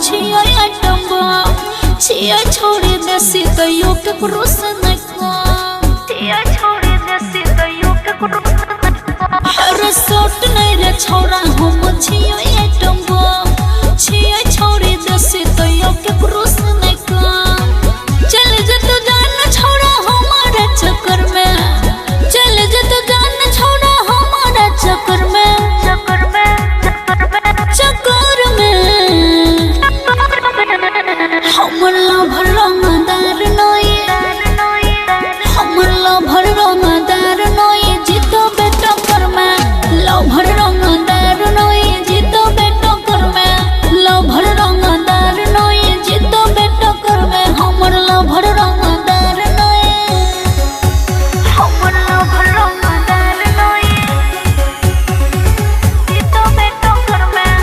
छिया टंबा छिया छोड़ी देसी तयो के क्रोस न को छिया छोड़ी देसी तयो के क्रोस न को हर सोट नहीं रे छोरा हम छिया टंबा छिया छोड़ी देसी तयो के क्रोस न को चल जे तू जान छोरा हमारे चक्कर में चल जे तू जान छोरा हमारे चक्कर में हमला भरंगदार नोए हमला भरंगदार नोए जीतो बेटा कर में लो भरंगदार नोए जीतो बेटा कर में लो भरंगदार नोए जीतो बेटा कर में हमला भरंगदार नोए हमला भरंगदार नोए जीतो बेटा कर में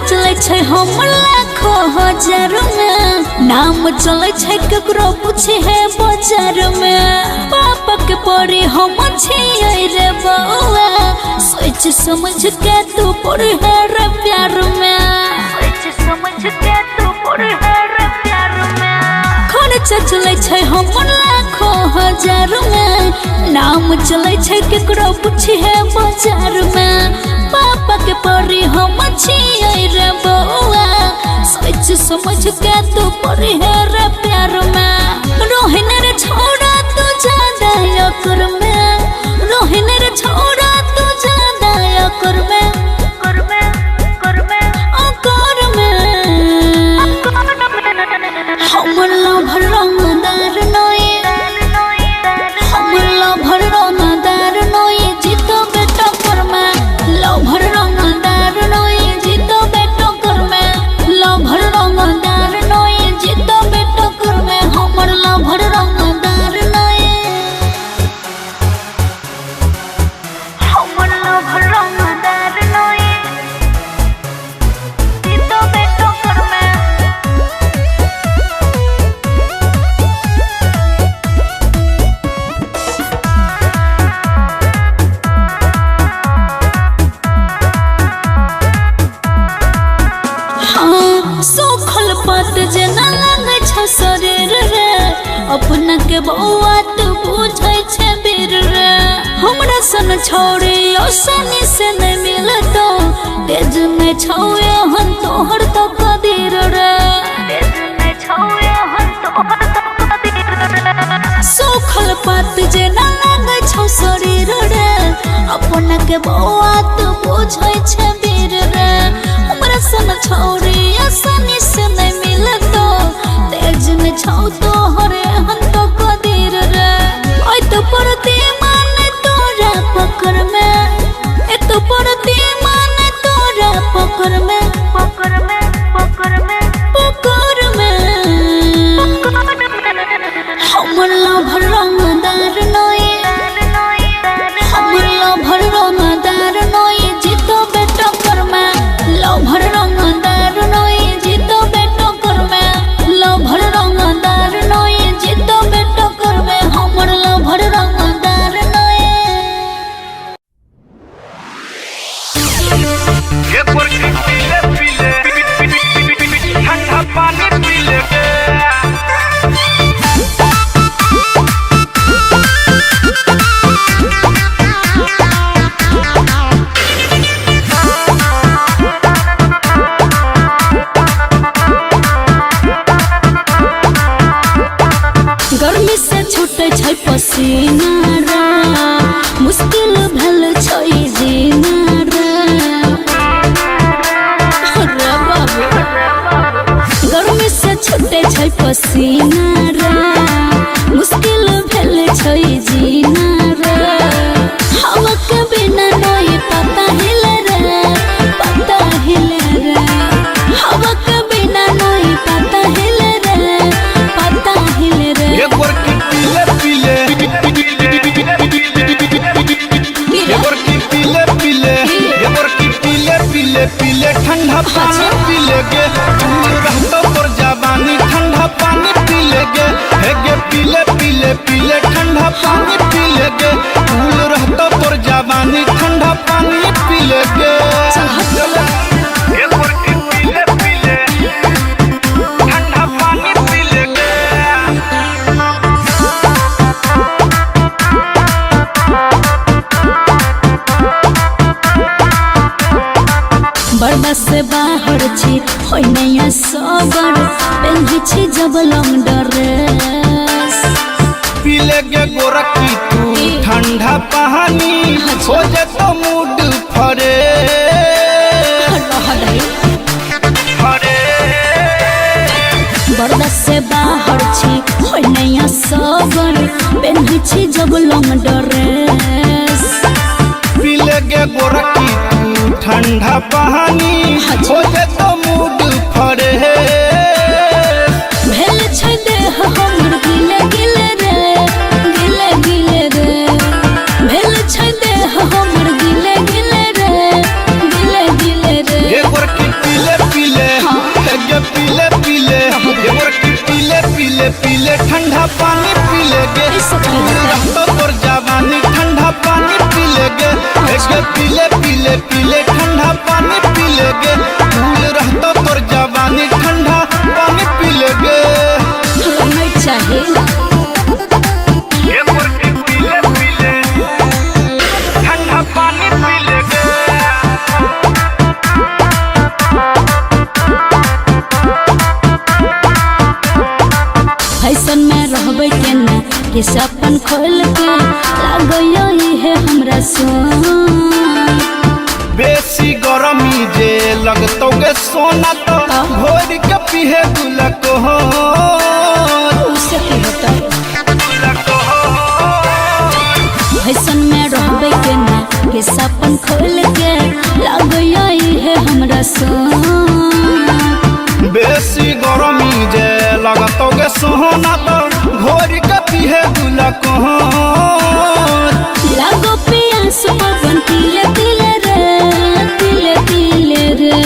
चले छै हमर लाखों हजार में नाम चले छै केकरो पूछे है बाजार में पापा के पड़ी हम छियै रे बउआ सोच समझ के तू पड़ी है रे प्यार में सोच समझ के तू पड़ी है रे प्यार में खर्चा चले छै हमर लाखों हजार में नाम चले छै केकरो पूछे है बाजार में पापा के पड़ी हम छियै रे बउआ सोच समझ के तू पड़ी है रे प्यार में रोहिन रे छोड़ा तू ज्यादा कर में रोहिन रे छोड़ा तू ज्यादा कर में हमला भरंगदार नोए हमला भरंगदार नोए जीतो बेटा कर में लो भरंगदार नोए जीतो बेटा कर में लो भरंगदार नोए जीतो बेटा कर में हमला भरंगदार नोए हमला भरंगदार नोए जीतो बेटा कर में सोखल पात जेना लागे छ शरीर रे अपना के बउआ तू बुझै छै बीर रे हमरा सन छोड़े ओसनी से नहीं मिलतो तेज में छौए हन तोहर तो कदीर रे तेज में छौए हन तोहर तो कदीर रे सोखल पात जेना लागे छ शरीर रे अपना के बउआ तू बुझै छै बीर रे हमरा सन छोड़े आसानी से नहीं मिलतो तेज में छौ तो हरे हन तो कदीर रे ओय तो पड़ती माने तोरा पकड़ में ए तो पड़ती माने तोरा पकड़ में हमला भरंगदार नोए हमला भरंगदार नोए जीतो बेटा कर में लो भरंगदार नोए जीतो बेटा कर में लो भरंगदार नोए जीतो बेटा कर में हमला भरंगदार नोए ये पर पीले ठंडा पानी पीले गर्मी से छूटे छै पसीना रे मुश्किल भेल छै जीना रे बाबू गर्मी से छूटे छै पसीना रे मुश्किल भेल छै जीना रे हवा के बिना नहीं पता हिले रे हवा के बिना नहीं पता हिले रे ये पर पीले पीले ठंडा पानी पी लेगे रहतो पर जवानी ठंडा पानी पी लेगे हेगे पीले पीले ठंडा पानी पी लेगे कूल रहता तोर जवानी ठंडा पानी पी लेगे एक और पीले पीले ठंडा पानी पी लेगे बर्दा से बाहर छी होय नया सबर पेंधी छी जब लंग ड्रेस पी लेगे गोरखी तू ठंडा पानी हो जे तो मूड फरे फरे बर्दा से बाहर छी होय नया सबर पेंधी छी जब लंग ड्रेस पी लेगे गोरखी तू ठंडा पानी हो जे तो मूड फरे भेल छै देह हमर गिले गिले रे गिले गिले रे भेल छै देह हमर गिले गिले रे गिले गिले रे ये गोरखी पीले पीले ये पीले पीले ये गोरखी पीले पीले पीले ठंडा पानी पी लेगे रहता तोर जवानी ठंडा पानी पी लेगे एक पीले पीले पीले ठंडा पानी पी लेगे कूल रहता तोर जवानी ठंडा पानी पी लेगे नहीं चाहिए ये गोरखी पीले पीले ठंडा पानी पी लेगे फैशन में रहबे केना कि सपन खोल के लागयो है हमरा सोन बेसी गरमी जे लगतो गे सोना तो घोर के पीहे गुलक हो उससे की होता फैशन में रहबे केना कि सपन खोल के लागयो है हमरा सोन बेसी गरमी जे लगतो गे सोना तो घोर के पीहे गुलक हो लागो पियास पवन तिले तिले रे तिले तिले रे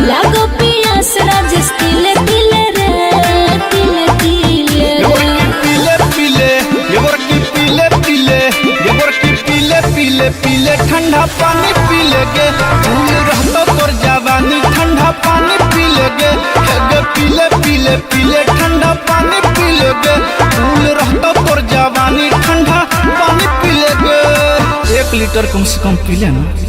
लागो पियास राजेश तिले तिले रे तिले तिले पीले पीले ये गोरखी पीले पीले ये गोरखी पीले पीले पीले ठंडा पानी पी लेगे कूल रहता तोर जवानी ठंडा पानी पी लेगे हेगे पीले पीले पीले ठंडा पानी पी लेगे कूल रहता तोर जवानी ठंडा पानी पी लेगे 1 लीटर कम से कम पी लेना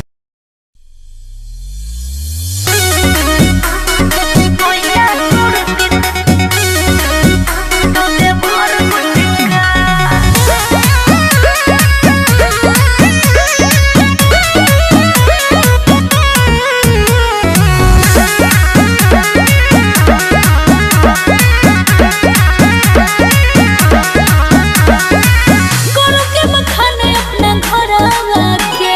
करो के बखाने अपना घर आके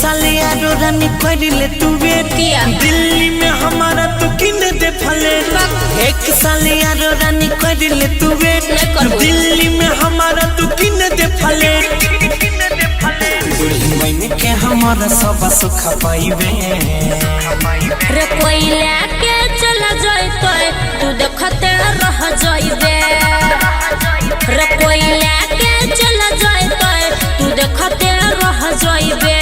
साल यारो रानी करिले तू वेट किया? दिल्ली में हमारा तू किन दे फले एक साल यारो रानी करिले तू वेट नहीं करबो। दिल्ली में हमारा तू किन दे फले दुल्हन के हमारा सब सुख पाइबे रे कोइला के चला जाइतो तू देखते रह जाइबे रे कोइला के चला जाइतो तू देखते रह जाइबे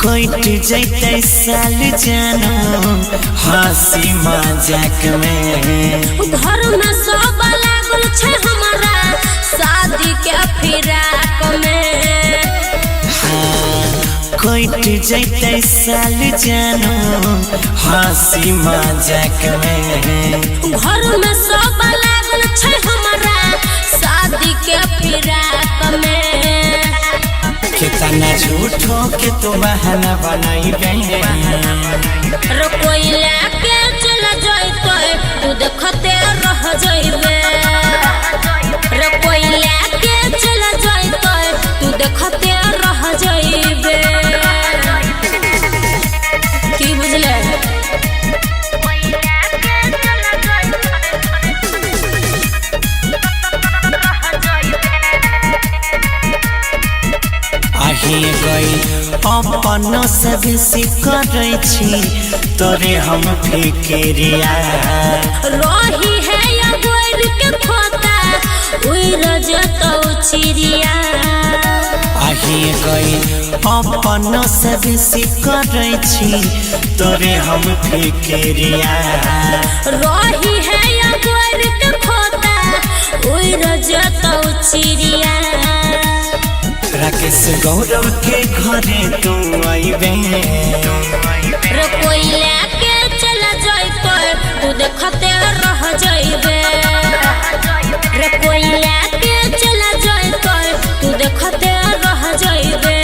कोइट जैते साल जानो हंसी मजाक में घर में सब लागल छे हमारा शादी के फिराक में कोइट जैते साल जानो हंसी मजाक में घर में सब लागल छे हमारा शादी के फिराक में कितना झूठो के तू बहाना बनाई रे कोइला के चला जाइतो तू देखते रह जाइबे रे कोइला के चला जाइतो तू देखते रह जाइबे की बुझले आही गई अपनों से बेसी करे छी तोरे हम फिक्रिया रही है या गोर के खोता उड़ जतो चिड़िया आही गई अपनों से बेसी करे छी तोरे हम फिक्रिया रही है या गोर के खोता उड़ जतो चिड़िया राकेश गौरव के घरे तू आईबे रे कोइला के चला जाइतो तू देखते रह जाइबे रे कोइला के चला जाइतो तू देखते रह जाइबे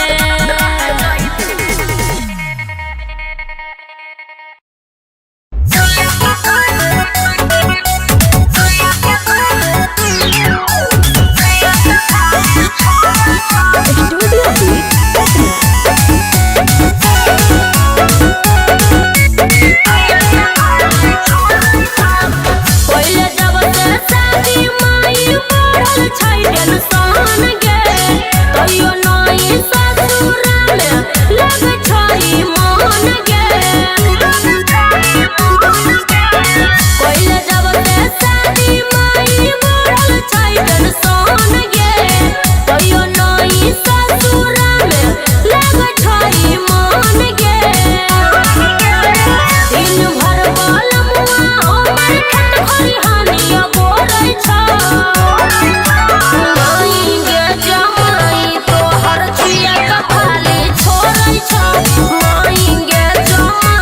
पहिले जब से शादी माई पड़ल छै टेंशन गे कहियो नई ससुरा में लग छै मन गे पहिले जब से शादी माई पड़ल छै टेंशन गे कहियो नई ससुरा में लग छै मन गे दिन भर बाल मुआ हमर खेत खरिहानिया गोरै छ माई गे जमाई तोहर छिया कपाली छोड़ै छ माई गे जमाई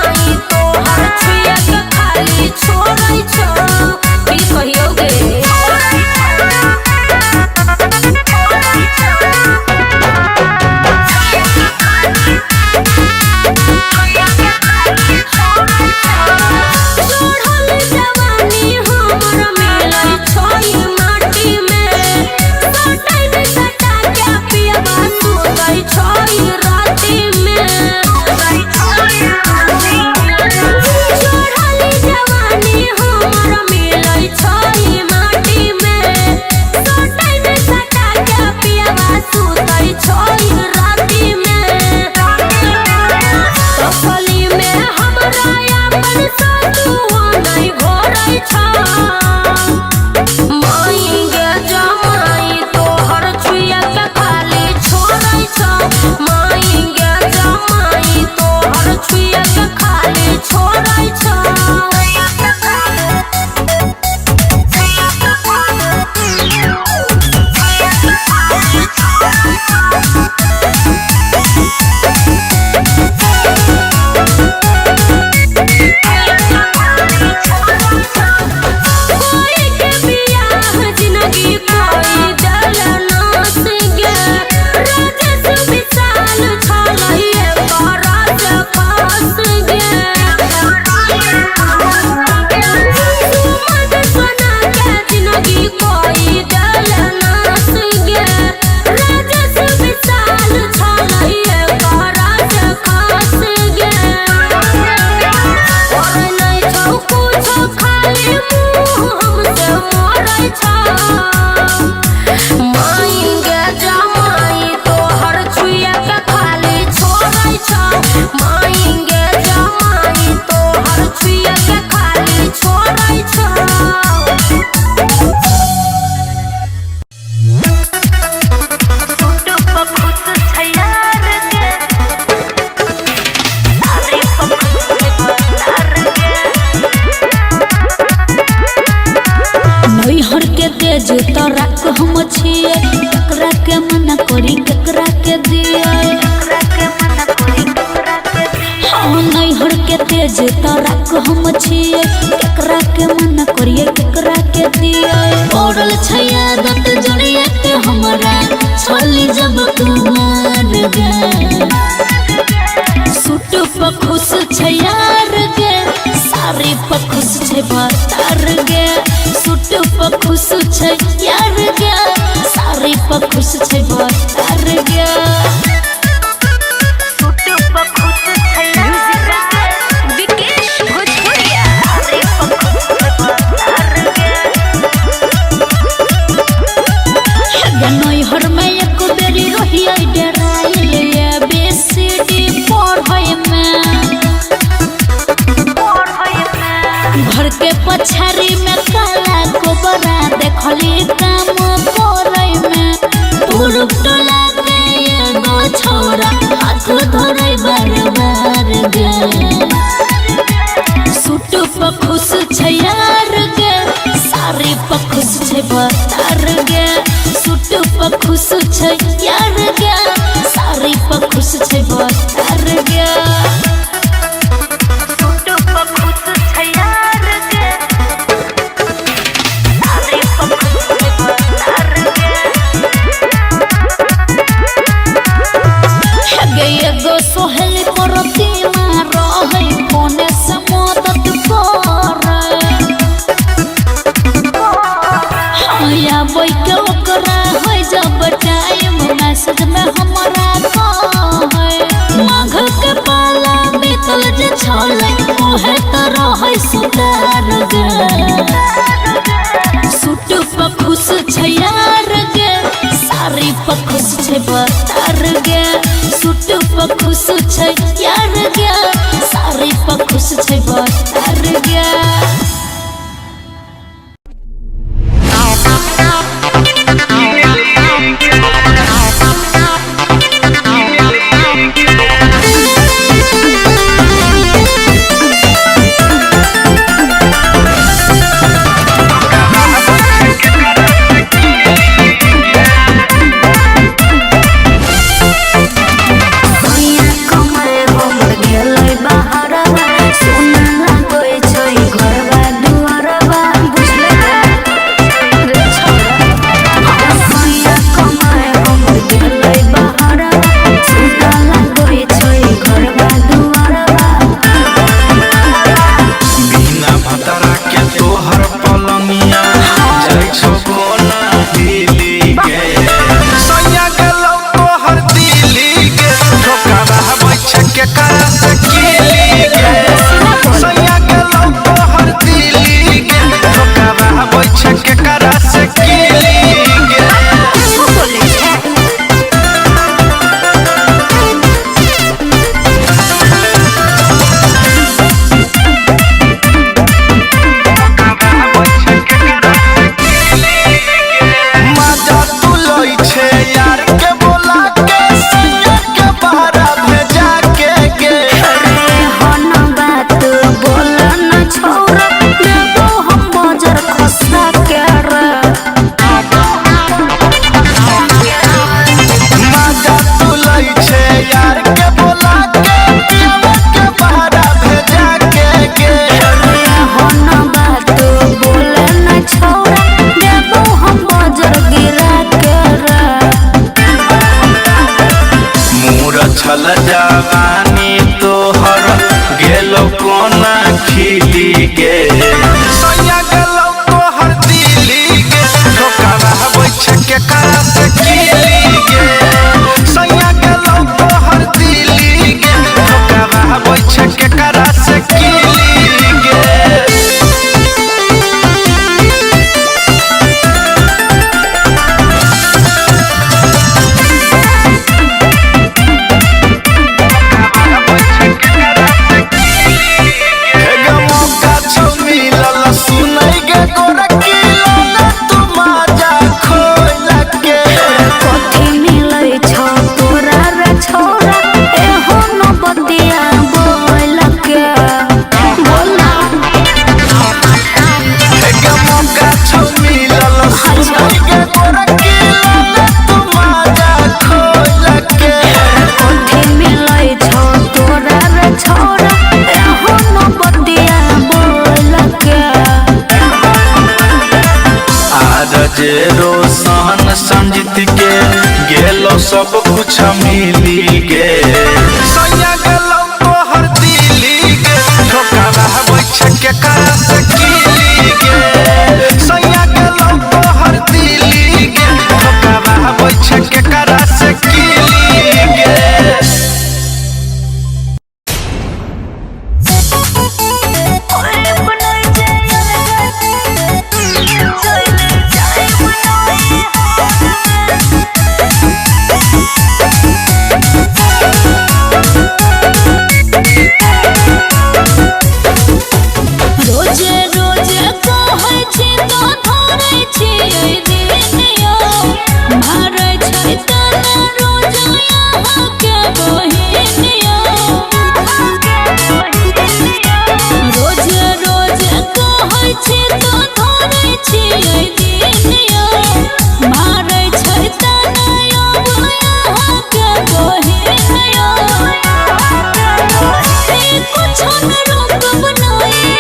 तेज तारा को हम छिए केकरा के मन करिए केकरा के दिए पड़ल छैया दत जोड़िए के हमरा छली जब कुमार गे सूट पर खुश छैयार गे साड़ी पर खुश छै भतार गे सूट पर खुश छै यार गे साड़ी पर खुश छै भतार गे नैहर में एक बेरी रहिए डराइल बेसीडी पढ़े में घर के पछाड़ी में काला गोबरा देखली काम करे में पुरुष टोला के एगो छोरा हाथ धरे बार बार गे सूट पर खुश छै यार गे साड़ी पर खुश छै भतार गे सूट पर खुश छै यार गे साड़ी पर खुश छै भतार गे सूट पर खुश छै यार गे साड़ी पर खुश छै भतार गे एगो सोहल करती मार है कोने से मदद या बोई के ओकरा हो जब टाइम मैसेज में हमरा कहे माघ के पाला बीतल जे छले ओहे त रहे सुतार गे सूट पर खुश छै यार गे साड़ी पर खुश छै भतार गे सूट पर खुश छै यार गे साड़ी पर खुश छै भतार गे छल जवानी तोहर गेलो कोना खिली गे सैया गेलो तोहर दिली गे ठोकावा बैठ के करा से खिली गे सैया गेलो तोहर दिली गे ठोकावा बैठ के करा से खिली गे छोरा रे छोरा ए हो न बदिया बोल सब कुछ मिली गे सैया गेलौ तोहर दिली गे ठोकावा बैठ के करा सकीली गे सैया गेलौ तोहर दिली गे ठोकावा बैठ के करा सकीली गे रोजे रोजे कहै छी तो धरै छी ओइ दिनिया मारै छै तना रोज यहाँ के बहिनिया रोजे रोजे कहै छी तो धरै छी ओइ दिनिया मारै छै तना यहाँ के बहिनिया कुछ न रोकब नहीं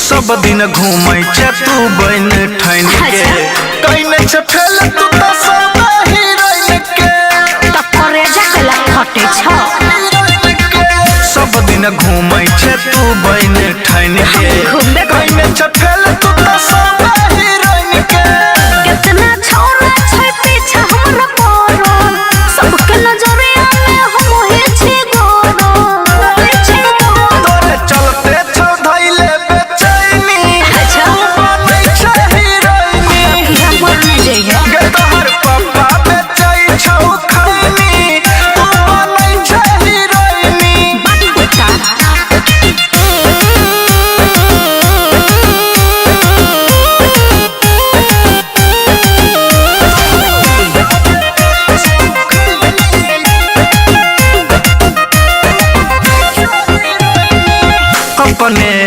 सब दिन घूमै छ तू बन ठन के कइने छ फेल तू त सब हीरोइन के त करेजा कला फटे छ सब दिन घूमै छ तू बन ठन के कइने छ फेल तू त सब हीरोइन के कितना छोरा छै पीछा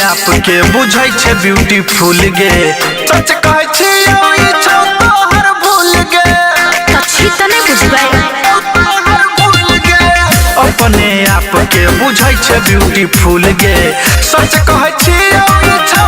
आप के बुझै छे ब्यूटीफुल गे सच कहै छी ई छौ तोहर भूल गे अच्छी तने बुझबै अपने आप के बुझै छे ब्यूटीफुल गे सच कहै छी ई छौ